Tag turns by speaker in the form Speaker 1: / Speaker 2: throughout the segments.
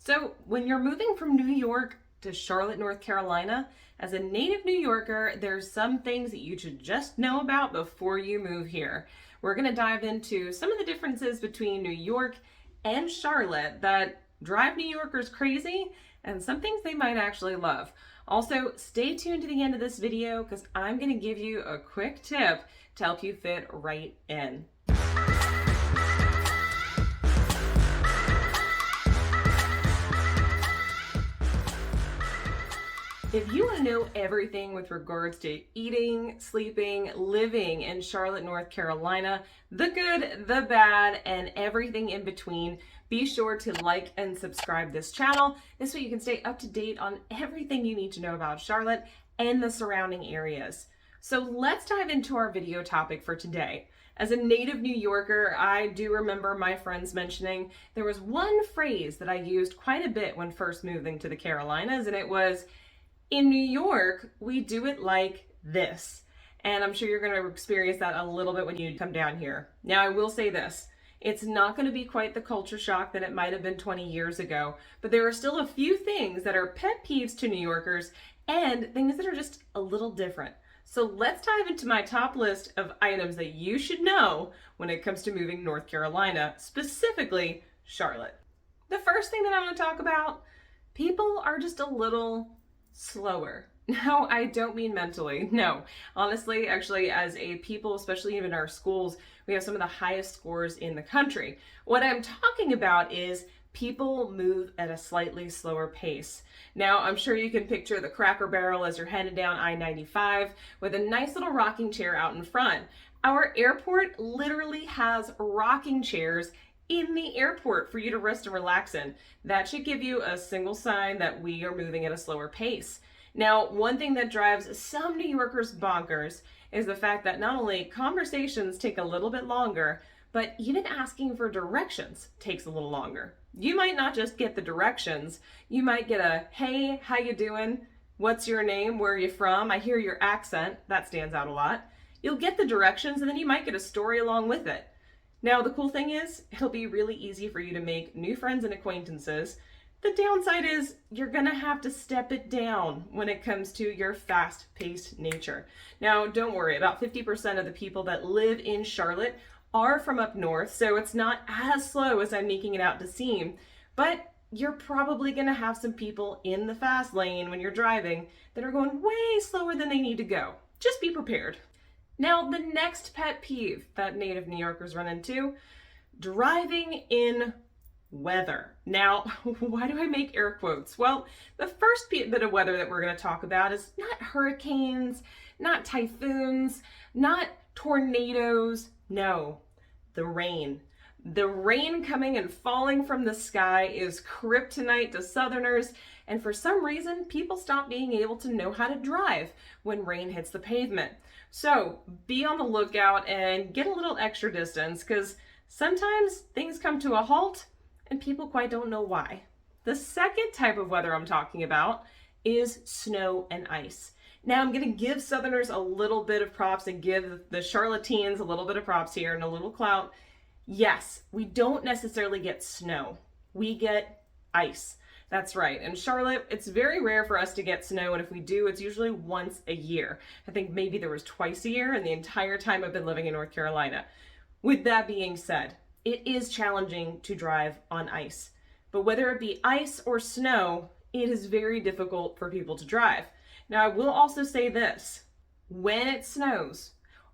Speaker 1: So when you're moving from New York to Charlotte, North Carolina, as a native New Yorker, there's some things that you should just know about before you move here. We're going to dive into some of the differences between New York and Charlotte that drive New Yorkers crazy and some things they might actually love. Also, stay tuned to the end of this video because I'm going to give you a quick tip to help you fit right in. If you want to know everything with regards to eating, sleeping, living in Charlotte, North Carolina, the good, the bad, and everything in between, be sure to like and subscribe this channel. This way you can stay up to date on everything you need to know about Charlotte and the surrounding areas. So let's dive into our video topic for today. As a native New Yorker, I do remember my friends mentioning there was one phrase that I used quite a bit when first moving to the Carolinas, and it was, in New York, we do it like this. And I'm sure you're going to experience that a little bit when you come down here. Now, I will say this. It's not going to be quite the culture shock that it might have been 20 years ago, but there are still a few things that are pet peeves to New Yorkers and things that are just a little different. So let's dive into my top list of items that you should know when it comes to moving North Carolina, specifically Charlotte. The first thing that I'm going to talk about, people are just a little slower. No, I don't mean mentally. No, honestly, actually, as a people, especially even our schools, we have some of the highest scores in the country. What I'm talking about is people move at a slightly slower pace. Now, I'm sure you can picture the Cracker Barrel as you're headed down I-95 with a nice little rocking chair out in front. Our airport literally has rocking chairs in the airport for you to rest and relax in. That should give you a single sign that we are moving at a slower pace. Now, one thing that drives some New Yorkers bonkers is the fact that not only conversations take a little bit longer, but even asking for directions takes a little longer. You might not just get the directions, you might get a, hey, how you doing? What's your name? Where are you from? I hear your accent. That stands out a lot. You'll get the directions and then you might get a story along with it. Now, the cool thing is, it'll be really easy for you to make new friends and acquaintances. The downside is you're gonna have to step it down when it comes to your fast-paced nature. Now, don't worry, about 50% of the people that live in Charlotte are from up north, so it's not as slow as I'm making it out to seem, but you're probably gonna have some people in the fast lane when you're driving that are going way slower than they need to go. Just be prepared. Now, the next pet peeve that native New Yorkers run into, driving in weather. Now, why do I make air quotes? Well, the first bit of weather that we're going to talk about is not hurricanes, not typhoons, not tornadoes. No, the rain. The rain coming and falling from the sky is kryptonite to Southerners, and for some reason, people stop being able to know how to drive when rain hits the pavement. So be on the lookout and get a little extra distance because sometimes things come to a halt and people quite don't know why. The second type of weather I'm talking about is snow and ice. Now I'm going to give Southerners a little bit of props and give the Charlotteans a little bit of props here and a little clout. Yes, we don't necessarily get snow. We get ice. That's right. In Charlotte, it's very rare for us to get snow, and if we do, it's usually once a year. I think maybe there was twice a year in the entire time I've been living in North Carolina. With that being said, it is challenging to drive on ice. But whether it be ice or snow, it is very difficult for people to drive. Now, I will also say this. When it snows,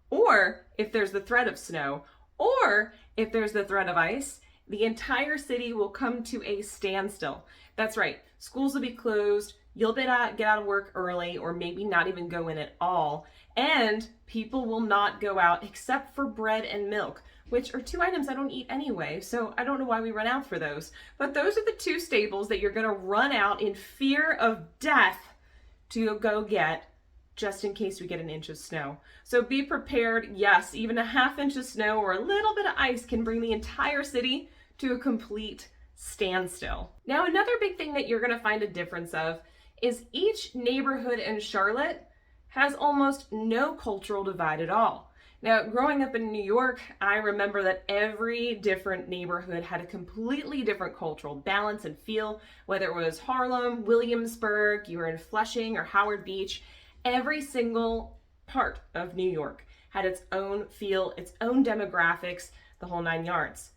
Speaker 1: or if there's the threat of snow, or if there's the threat of ice, the entire city will come to a standstill. That's right, schools will be closed, you'll get out of work early or maybe not even go in at all, and people will not go out except for bread and milk, which are two items I don't eat anyway, so I don't know why we run out for those. But those are the two staples that you're gonna run out in fear of death to go get just in case we get an inch of snow. So be prepared. Yes, even a half inch of snow or a little bit of ice can bring the entire city to a complete standstill. Now, another big thing that you're going to find a difference of is each neighborhood in Charlotte has almost no cultural divide at all. Now, growing up in New York, I remember that every different neighborhood had a completely different cultural balance and feel, whether it was Harlem, Williamsburg, you were in Flushing or Howard Beach. Every single part of New York had its own feel, its own demographics, the whole 9 yards.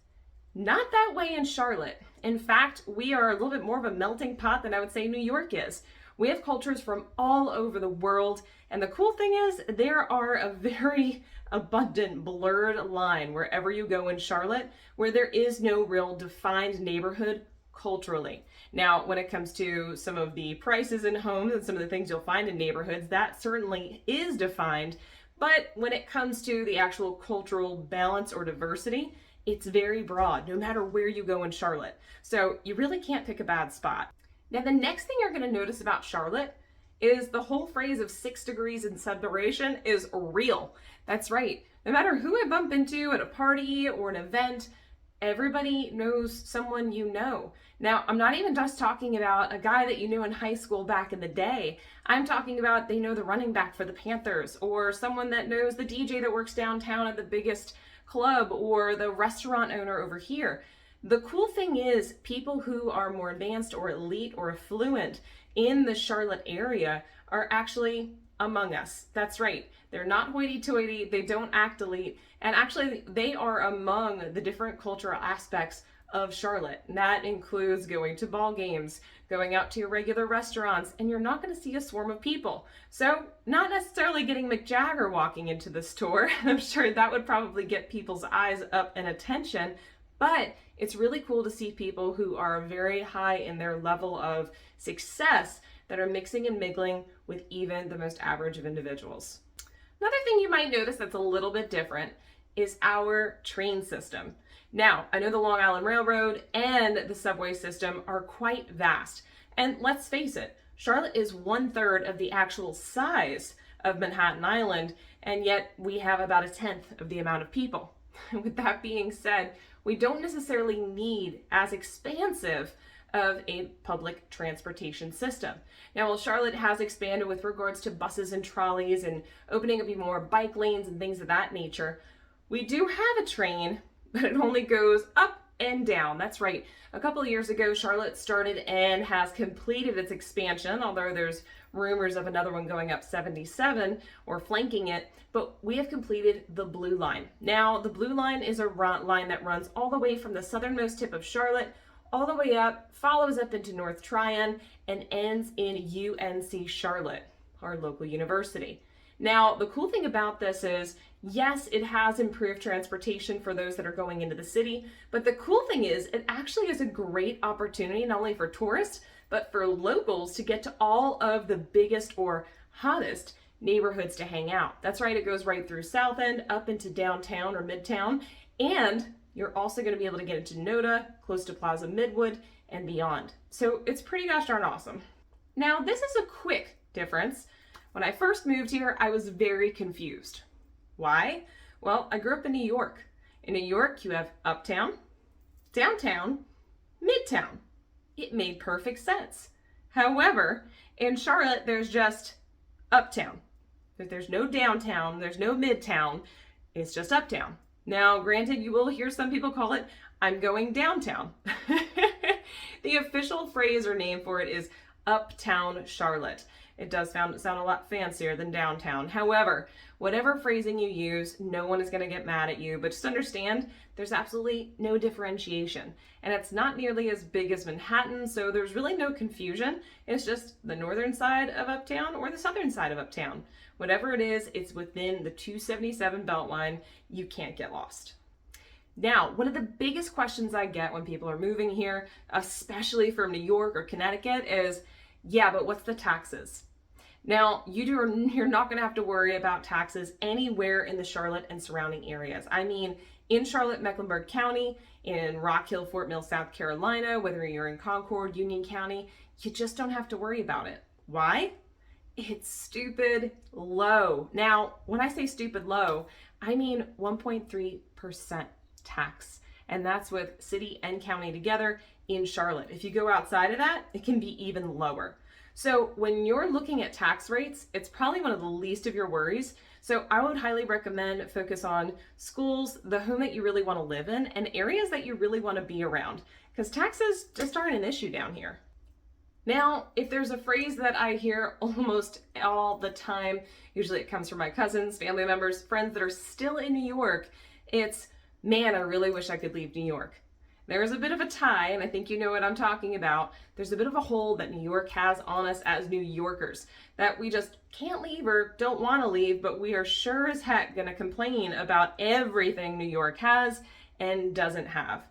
Speaker 1: Not that way in Charlotte. In fact, we are a little bit more of a melting pot than I would say New York is. We have cultures from all over the world, and the cool thing is there are a very abundant blurred line wherever you go in Charlotte, where there is no real defined neighborhood culturally. Now, when it comes to some of the prices in homes and some of the things you'll find in neighborhoods, that certainly is defined. But when it comes to the actual cultural balance or diversity, it's very broad, no matter where you go in Charlotte. So you really can't pick a bad spot. Now, the next thing you're going to notice about Charlotte is the whole phrase of 6 degrees in separation is real. That's right. No matter who I bump into at a party or an event, everybody knows someone you know. Now, I'm not even just talking about a guy that you knew in high school back in the day. I'm talking about they know the running back for the Panthers, or someone that knows the DJ that works downtown at the biggest club, or the restaurant owner over here. The cool thing is people who are more advanced or elite or affluent in the Charlotte area are actually among us. That's right. They're not hoity-toity. They don't act elite. And actually, they are among the different cultural aspects of Charlotte. And that includes going to ball games, going out to your regular restaurants, and you're not going to see a swarm of people. So not necessarily getting Mick Jagger walking into the store. I'm sure that would probably get people's eyes up and attention, but it's really cool to see people who are very high in their level of success that are mixing and mingling with even the most average of individuals. Another thing you might notice that's a little bit different is our train system. Now, I know the Long Island Railroad and the subway system are quite vast. And let's face it, Charlotte is 1/3 of the actual size of Manhattan Island, and yet we have about 1/10 of the amount of people. With that being said, we don't necessarily need as expansive of a public transportation system. Now, while Charlotte has expanded with regards to buses and trolleys and opening up more bike lanes and things of that nature, we do have a train, but it only goes up and down. That's right. A couple of years ago, Charlotte started and has completed its expansion, although there's rumors of another one going up 77 or flanking it, but we have completed the Blue Line. Now, the Blue Line is a line that runs all the way from the southernmost tip of Charlotte all the way up, follows up into North Tryon, and ends in UNC Charlotte, our local university. Now, the cool thing about this is, yes, it has improved transportation for those that are going into the city, but the cool thing is it actually is a great opportunity not only for tourists, but for locals to get to all of the biggest or hottest neighborhoods to hang out. That's right, it goes right through South End, up into downtown or Midtown, and you're also going to be able to get into Noda, close to Plaza Midwood, and beyond. So it's pretty gosh darn awesome. Now, this is a quick difference. When I first moved here, I was very confused. Why? Well, I grew up in New York. In New York, you have Uptown, Downtown, Midtown. It made perfect sense. However, in Charlotte, there's just Uptown. There's no downtown, there's no Midtown, it's just Uptown. Now, granted, you will hear some people call it, I'm going downtown. The official phrase or name for it is Uptown Charlotte. It does sound a lot fancier than downtown. However, whatever phrasing you use, no one is going to get mad at you, but just understand there's absolutely no differentiation. And it's not nearly as big as Manhattan, so there's really no confusion. It's just the northern side of Uptown or the southern side of Uptown. Whatever it is, it's within the 277 Beltline. You can't get lost. Now, one of the biggest questions I get when people are moving here, especially from New York or Connecticut, is, yeah, but what's the taxes? Now, you're not going to have to worry about taxes anywhere in the Charlotte and surrounding areas. I mean, in Charlotte, Mecklenburg County, in Rock Hill, Fort Mill, South Carolina, whether you're in Concord, Union County, you just don't have to worry about it. Why? It's stupid low. Now, when I say stupid low, I mean 1.3% tax. And that's with city and county together in Charlotte. If you go outside of that, it can be even lower. So when you're looking at tax rates, it's probably one of the least of your worries. So I would highly recommend focus on schools, the home that you really want to live in, and areas that you really want to be around, because taxes just aren't an issue down here. Now, if there's a phrase that I hear almost all the time, usually it comes from my cousins, family members, friends that are still in New York, it's, man, I really wish I could leave New York. There's a bit of a tie, and I think you know what I'm talking about. There's a bit of a hold that New York has on us as New Yorkers, that we just can't leave or don't want to leave, but we are sure as heck going to complain about everything New York has and doesn't have.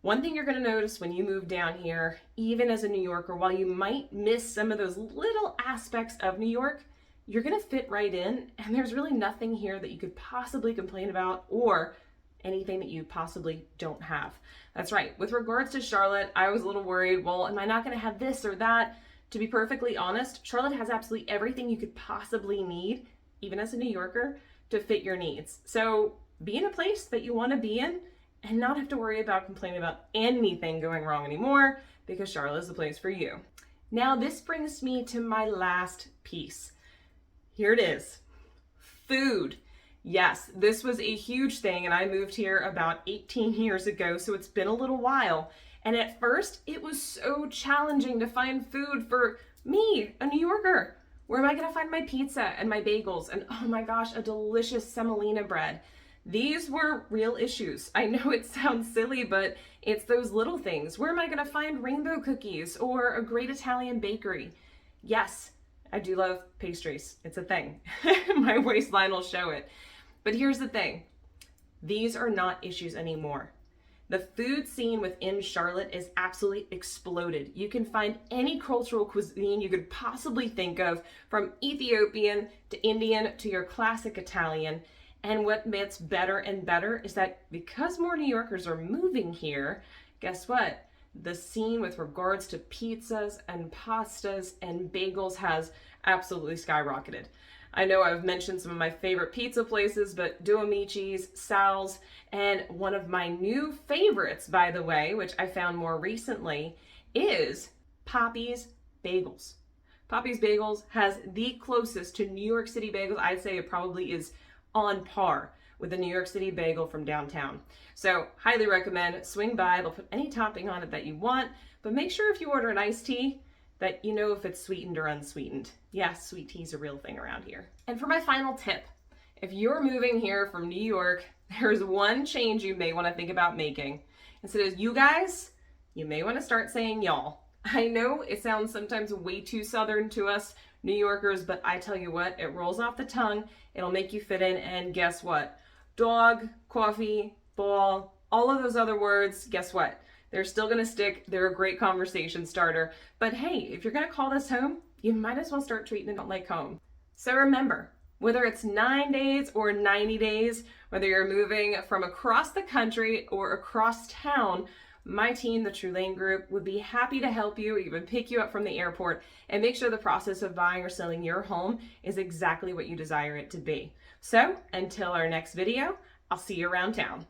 Speaker 1: One thing you're going to notice when you move down here, even as a New Yorker, while you might miss some of those little aspects of New York, you're going to fit right in, and there's really nothing here that you could possibly complain about or anything that you possibly don't have. That's right. With regards to Charlotte, I was a little worried, well, am I not going to have this or that? To be perfectly honest, Charlotte has absolutely everything you could possibly need, even as a New Yorker, to fit your needs. So be in a place that you want to be in and not have to worry about complaining about anything going wrong anymore, because Charlotte is the place for you. Now, this brings me to my last piece. Here it is. Food. Yes, this was a huge thing, and I moved here about 18 years ago, so it's been a little while. And at first, it was so challenging to find food for me, a New Yorker. Where am I going to find my pizza and my bagels and, oh my gosh, a delicious semolina bread? These were real issues. I know it sounds silly, but it's those little things. Where am I going to find rainbow cookies or a great Italian bakery? Yes, I do love pastries. It's a thing. My waistline will show it. But here's the thing. These are not issues anymore. The food scene within Charlotte is absolutely exploded. You can find any cultural cuisine you could possibly think of, from Ethiopian to Indian to your classic Italian. And what gets better and better is that because more New Yorkers are moving here, guess what? The scene with regards to pizzas and pastas and bagels has absolutely skyrocketed. I know I've mentioned some of my favorite pizza places, but 𝗖𝗰𝘁, 𝗨𝘀, and one of my new favorites, by the way, which I found more recently, is Poppy's Bagels. Poppy's Bagels has the closest to New York City bagels. I'd say it probably is on par with the New York City bagel from downtown. So highly recommend, swing by. They'll put any topping on it that you want, but make sure if you order an iced tea that you know if it's sweetened or unsweetened. Yes, sweet tea is a real thing around here. And for my final tip, if you're moving here from New York, there's one change you may want to think about making. Instead of you guys, you may want to start saying y'all. I know it sounds sometimes way too Southern to us New Yorkers, but I tell you what, it rolls off the tongue. It'll make you fit in, and guess what? Dog, coffee, ball, all of those other words, guess what? They're still going to stick. They're a great conversation starter. But hey, if you're going to call this home, you might as well start treating it like home. So remember, whether it's 9 days or 90 days, whether you're moving from across the country or across town, my team, the True Lane Group, would be happy to help you, even pick you up from the airport, and make sure the process of buying or selling your home is exactly what you desire it to be. So until our next video, I'll see you around town.